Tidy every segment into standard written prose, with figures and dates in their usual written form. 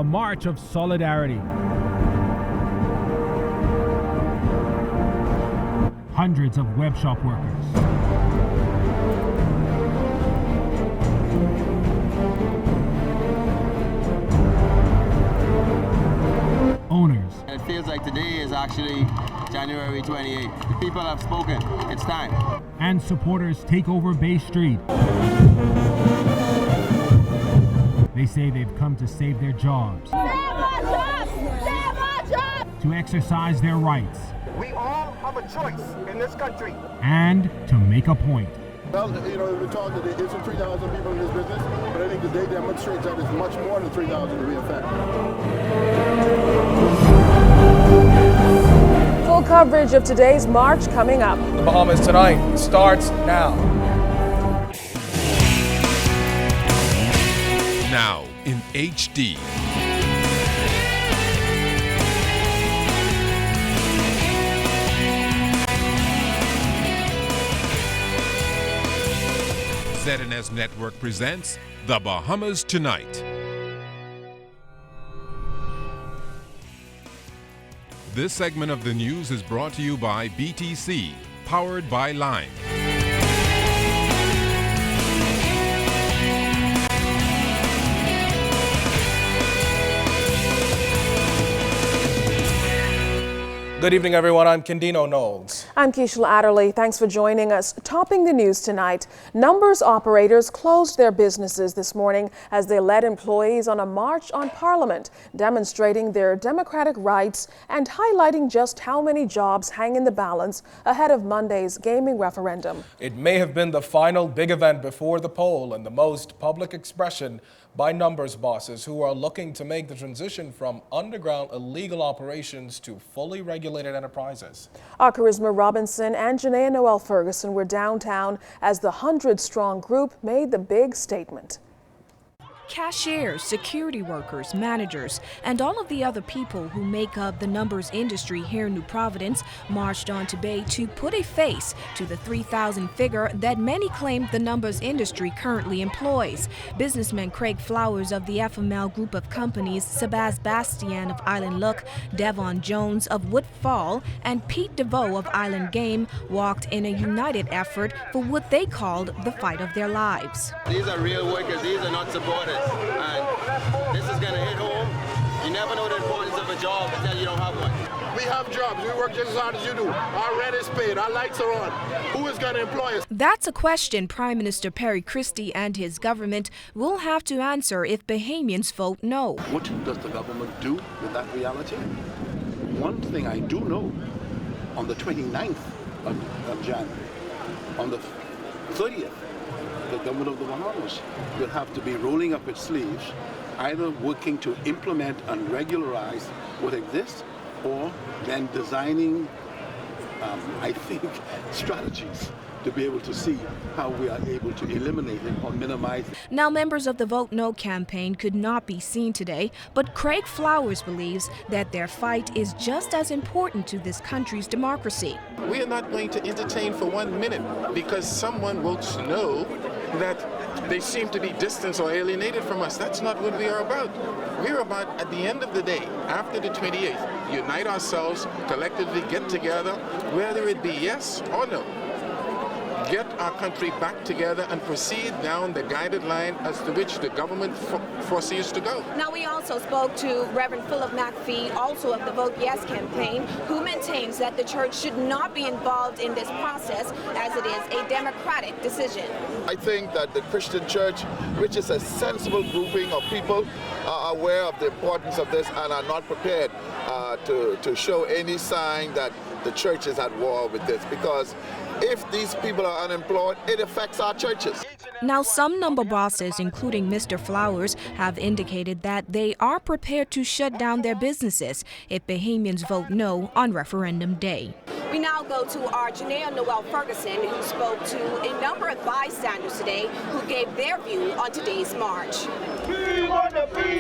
a march of solidarity. Hundreds of web shop workers, owners. It feels like today is actually January 28th. The people have spoken. It's time. And supporters take over Bay Street. They say they've come to save their jobs. Save our jobs! Save our jobs! To exercise their rights. We all have a choice in this country. And to make a point. Well, we're talking that there's some 3,000 people in this business, but I think the day demonstrates that it's much more than 3,000 to be a fact. Full coverage of today's march coming up. The Bahamas Tonight starts now. Now in HD. ZNS Network presents The Bahamas Tonight. This segment of the news is brought to you by BTC, powered by Lime. Good evening, everyone. I'm Kendino Knowles. I'm Keishla Adderley. Thanks for joining us. Topping the news tonight, Numbers operators closed their businesses this morning as they led employees on a march on Parliament, demonstrating their democratic rights and highlighting just how many jobs hang in the balance ahead of Monday's gaming referendum. It may have been the final big event before the poll and the most public expression by Numbers bosses who are looking to make the transition from underground illegal operations to fully regulated enterprises. Our Charisma Robinson and Janaea Noel Ferguson were downtown as the 100-strong group made the big statement. Cashiers, security workers, managers, and all of the other people who make up the Numbers industry here in New Providence marched on to Bay to put a face to the 3,000 figure that many claim the Numbers industry currently employs. Businessman Craig Flowers of the FML group of companies, Sebas Bastian of Island Look, Devon Jones of Woodfall, and Pete DeVoe of Island Game walked in a united effort for what they called the fight of their lives. These are real workers. These are not supporters. And this is going to hit home. You never know the importance of a job until you don't have one. We have jobs. We work just as hard as you do. Our rent is paid. Our lights are on. Who is going to employ us? That's a question Prime Minister Perry Christie and his government will have to answer if Bahamians vote no. What does the government do with that reality? One thing I do know, on the 29th of January, on the 30th, the government of the Bahamas will have to be rolling up its sleeves, either working to implement and regularize what exists, or then designing, I think, strategies to be able to see how we are able to eliminate it or minimize it. Now, members of the Vote No campaign could not be seen today, but Craig Flowers believes that their fight is just as important to this country's democracy. We are not going to entertain for 1 minute because someone votes no that they seem to be distanced or alienated from us. That's not what we are about. We're about, at the end of the day, after the 28th, unite ourselves, collectively get together, whether it be yes or no. Get our country back together and proceed down the guided line as to which the government foresees to go. Now, we also spoke to Reverend Philip McPhee, also of the Vote Yes campaign, who maintains that the church should not be involved in this process as it is a democratic decision. I think that the Christian church, which is a sensible grouping of people, are aware of the importance of this and are not prepared to show any sign that the church is at war with this, because if these people are unemployed, it affects our churches. Now, some number bosses, including Mr. Flowers, have indicated that they are prepared to shut down their businesses if Bahamians vote no on referendum day. We now go to our Janaea Noel Ferguson, who spoke to a number of bystanders today who gave their view on today's march.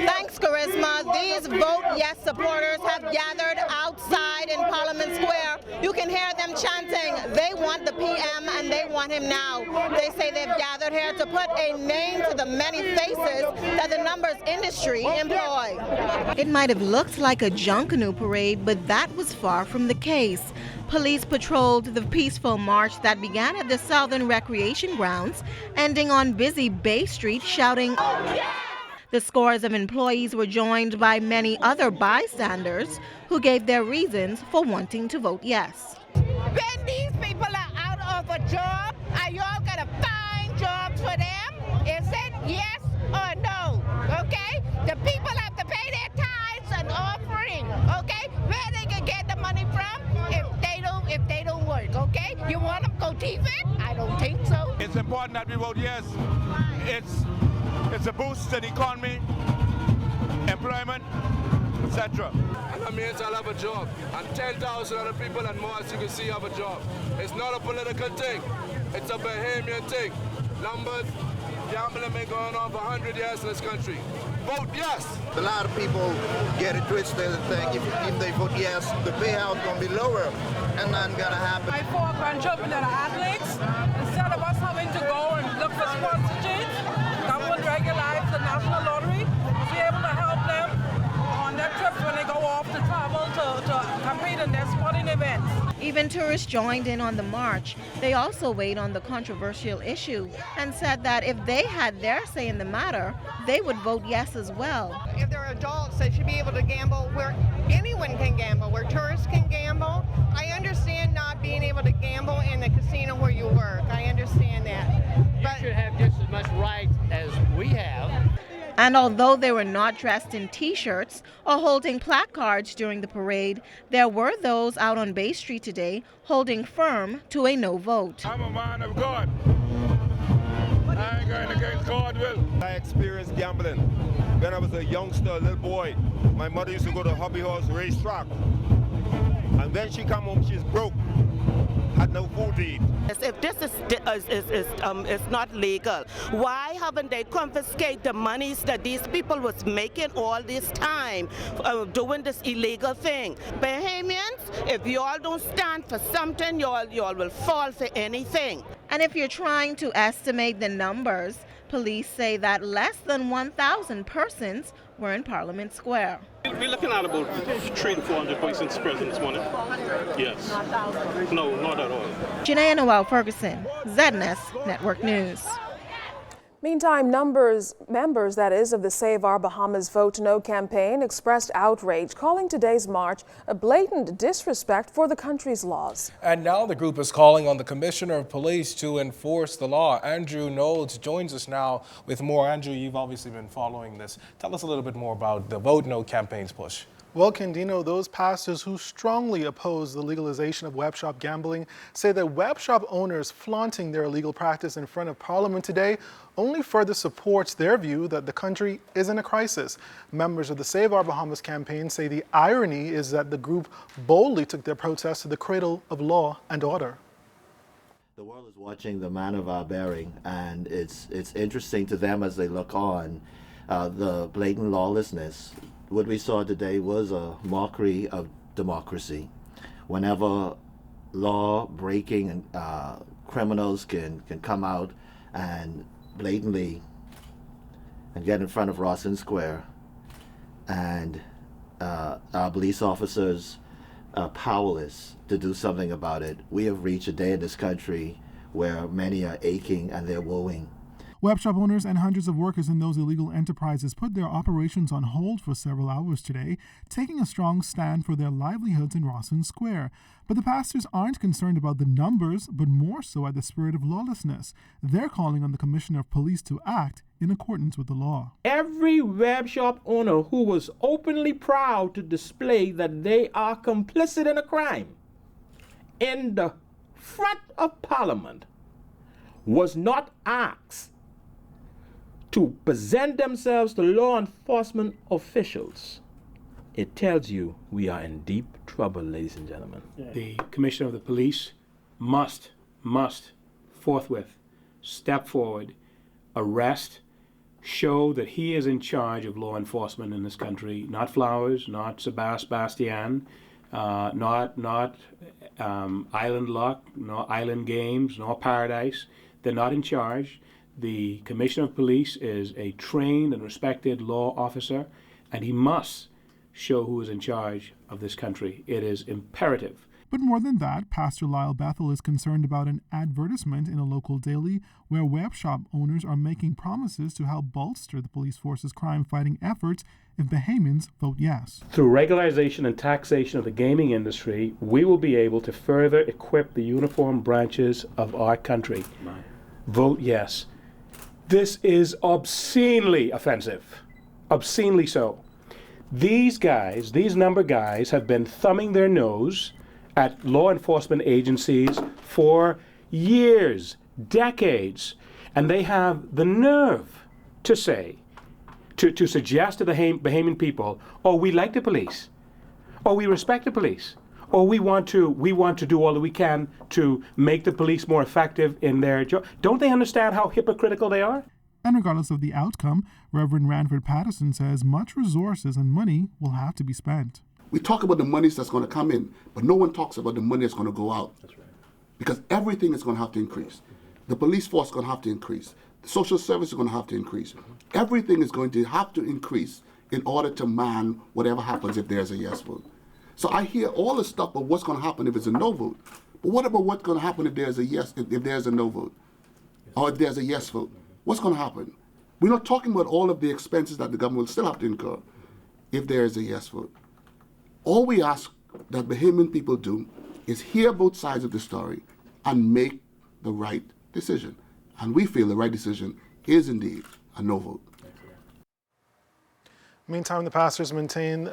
Thanks, Charisma. These Vote Yes supporters have gathered outside in Parliament Square. You can hear them chanting, they want the PM and they want him now. They say they've gathered here to put a name to the many faces that the numbers industry employ. It might have looked like a Junkanoo parade, but that was far from the case. Police patrolled the peaceful march that began at the Southern Recreation Grounds, ending on busy Bay Street shouting, "Oh, yeah!" The scores of employees were joined by many other bystanders who gave their reasons for wanting to vote yes. When these people are out of a job, are you all going to find jobs for them? Is it yes or no? Okay? The people have to pay their tithes and offering. Okay? Where they can get the money from if they don't work. Okay? You want them to go thieving? I don't think so. It's important that we vote yes. It's a boost to the economy, employment, etc. And that means I'll have a job. And 10,000 other people and more, as you can see, have a job. It's not a political thing. It's a Bahamian thing. Numbers, gambling been going on for 100 years in this country. Vote yes! A lot of people get it twisted and think if they vote yes, the payout going to be lower. And nothing going to happen. My 4 grandchildren that are athletes, instead of us having to go and look for sponsorships, government regulates the national lottery to be able to help them on their trips when they go off to travel to compete in their sporting events. Even tourists joined in on the march. They also weighed on the controversial issue and said that if they had their say in the matter, they would vote yes as well. If they're adults, they should be able to gamble where anyone can gamble, where tourists can gamble. I understand not being able to gamble in the casino where you work. I understand that. But you should have just as much right as we have. And although they were not dressed in T-shirts or holding placards during the parade, there were those out on Bay Street today holding firm to a no vote. I'm a man of God. I ain't going against God's will. I experienced gambling when I was a youngster, a little boy. My mother used to go to Hobby Horse racetrack. And when she come home, she's broke. Had no food to eat. If this is not legal, why haven't they confiscated the monies that these people was making all this time doing this illegal thing? Bahamians, if you all don't stand for something, you all will fall for anything. And if you're trying to estimate the numbers, police say that less than 1,000 persons were in Parliament Square. We're looking at about 300 to 400 persons present this morning. Yes. No, not at all. Janaea Noel Ferguson, ZNS Network News. Meantime, members that is of the Save Our Bahamas Vote No campaign expressed outrage, calling today's march a blatant disrespect for the country's laws. And now the group is calling on the Commissioner of Police to enforce the law. Andrew Knowles joins us now with more. Andrew, you've obviously been following this. Tell us a little bit more about the Vote No campaign's push. Well, Candino, those pastors who strongly oppose the legalization of web shop gambling say that web shop owners flaunting their illegal practice in front of Parliament today only further supports their view that the country is in a crisis. Members of the Save Our Bahamas campaign say the irony is that the group boldly took their protest to the cradle of law and order. The world is watching the man of our bearing, and it's interesting to them as they look on the blatant lawlessness. What we saw today was a mockery of democracy. Whenever law-breaking criminals can come out and blatantly and get in front of Rawson Square, and our police officers are powerless to do something about it, we have reached a day in this country where many are aching and they're woeing. Web shop owners and hundreds of workers in those illegal enterprises put their operations on hold for several hours today, taking a strong stand for their livelihoods in Rawson Square. But the pastors aren't concerned about the numbers, but more so at the spirit of lawlessness. They're calling on the Commissioner of Police to act in accordance with the law. Every web shop owner who was openly proud to display that they are complicit in a crime in the front of Parliament was not asked to present themselves to law enforcement officials it tells you we are in deep trouble, ladies and gentlemen. The Commissioner of the Police must forthwith step forward, arrest, show that he is in charge of law enforcement in this country. Not Flowers, not Sebastian, not Island Luck, nor Island Games, nor Paradise. They're not in charge. The Commissioner of Police is a trained and respected law officer, and he must show who is in charge of this country. It is imperative. But more than that, Pastor Lyle Bethel is concerned about an advertisement in a local daily where web shop owners are making promises to help bolster the police force's crime-fighting efforts if Bahamians vote yes. Through regularization and taxation of the gaming industry, we will be able to further equip the uniformed branches of our country. Vote yes. This is obscenely offensive. Obscenely so. These guys, these number guys, have been thumbing their nose at law enforcement agencies for years, decades, and they have the nerve to say, to suggest to the Bahamian people, oh, we like the police, or we respect the police, or we want to do all that we can to make the police more effective in their job. Don't they understand how hypocritical they are? And regardless of the outcome, Reverend Ranford Patterson says much resources and money will have to be spent. We talk about the money that's going to come in, but no one talks about the money that's going to go out. That's right. Because everything is going to have to increase. The police force is going to have to increase. The social service is going to have to increase. Everything is going to have to increase in order to man whatever happens if there's a yes vote. So I hear all the stuff of what's going to happen if it's a no vote. But what about what's going to happen if there's a yes, if there's a no vote? Or if there's a yes vote? What's going to happen? We're not talking about all of the expenses that the government will still have to incur if there is a yes vote. All we ask that Bahamian people do is hear both sides of the story and make the right decision. And we feel the right decision is indeed a no vote. Meantime, the pastors maintain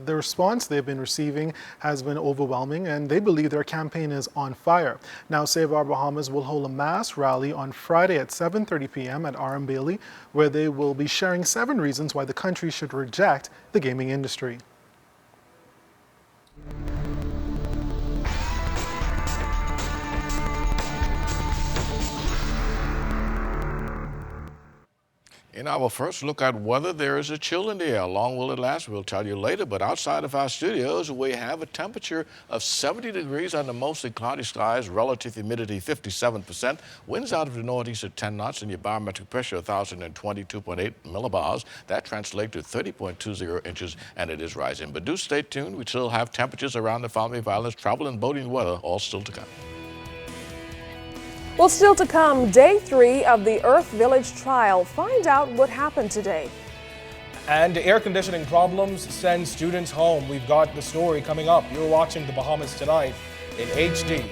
the response they've been receiving has been overwhelming, and they believe their campaign is on fire. Now, Save Our Bahamas will hold a mass rally on Friday at 7:30 p.m. at R.M. Bailey, where they will be sharing 7 reasons why the country should reject the gaming industry. In our first look at whether there is a chill in the air. How long will it last? We'll tell you later. But outside of our studios, we have a temperature of 70 degrees under mostly cloudy skies, relative humidity 57%, winds out of the northeast at 10 knots, and your barometric pressure 1,022.8 millibars. That translates to 30.20 inches, and it is rising. But do stay tuned. We still have temperatures around the family violence, travel, and boating weather, all still to come. Well, still to come, day 3 of the Earth Village trial. Find out what happened today. And air conditioning problems send students home. We've got the story coming up. You're watching the Bahamas Tonight in HD.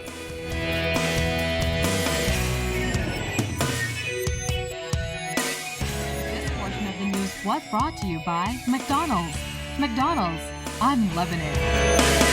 This portion of the news was brought to you by McDonald's. McDonald's, I'm loving it.